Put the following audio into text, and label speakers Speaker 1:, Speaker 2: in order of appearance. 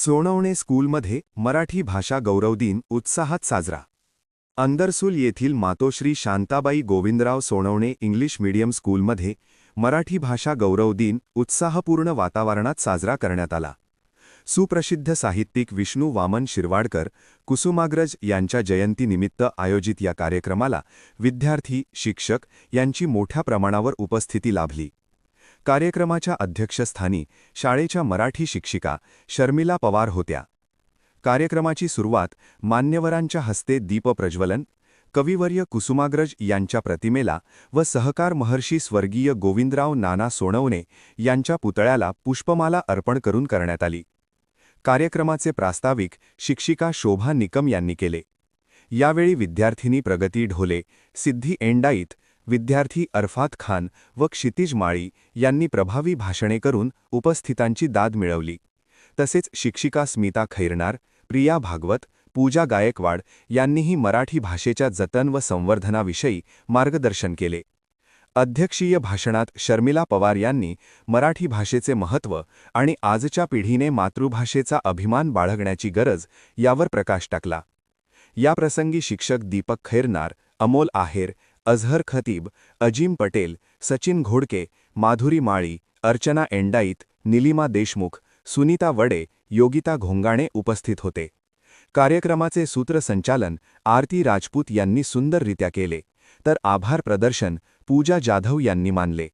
Speaker 1: सोनवणे स्कूलमध्ये मराठी भाषा गौरव दिन उत्साहात साजरा। अंदरसूल येथील मातोश्री शांताबाई गोविंदराव सोनवणे इंग्लिश मीडियम स्कूलमध्ये मराठी भाषा गौरव दिन उत्साहपूर्ण वातावरणात साजरा करण्यात आला। सुप्रसिद्ध साहित्यिक विष्णू वामन शिरवाडकर कुसुमाग्रज यांच्या जयंतीनिमित्त आयोजित या कार्यक्रमाला विद्यार्थी, शिक्षक यांची मोठ्या प्रमाणावर उपस्थिती लाभली। कार्यक्रमाच्या अध्यक्षस्थानी शाळेच्या मराठी शिक्षिका शर्मिला पवार होत्या। कार्यक्रमाची सुरुवात मान्यवरांच्या हस्ते दीपप्रज्वलन, कविवर्य कुसुमाग्रज यांच्या प्रतिमेला व सहकार महर्षी स्वर्गीय गोविंदराव नाना सोनवणे यांच्या पुतळ्याला पुष्पमाला अर्पण करून करण्यात आली। कार्यक्रमाचे प्रास्ताविक शिक्षिका शोभा निकम यांनी केले। यावेळी विद्यार्थिनी प्रगती ढोले, सिद्धी एंडाईत, विद्यार्थी अरफात खान व क्षितिज माळी यांनी प्रभावी भाषणे करून उपस्थितांची दाद मिळवली। तसेच शिक्षिका स्मिता खैरनार, प्रिया भागवत, पूजा गायकवाड यांनीही मराठी भाषेच्या जतन व संवर्धनाविषयी मार्गदर्शन केले। अध्यक्षीय भाषणात शर्मिला पवार यांनी मराठी भाषेचे महत्त्व आणि आजच्या पिढीने मातृभाषेचा अभिमान बाळगण्याची गरज यावर प्रकाश टाकला। याप्रसंगी शिक्षक दीपक खैरनार, अमोल आहेर, अझहर खतीब, अजीम पटेल, सचिन घोडके, माधुरी माळी, अर्चना एंडाईत, निलिमा देशमुख, सुनीता वडे, योगिता घोंगाणे उपस्थित होते। कार्यक्रमाचे सूत्रसंचालन आरती राजपूत यांनी सुंदररित्या केले, तर आभार प्रदर्शन पूजा जाधव यांनी मानले।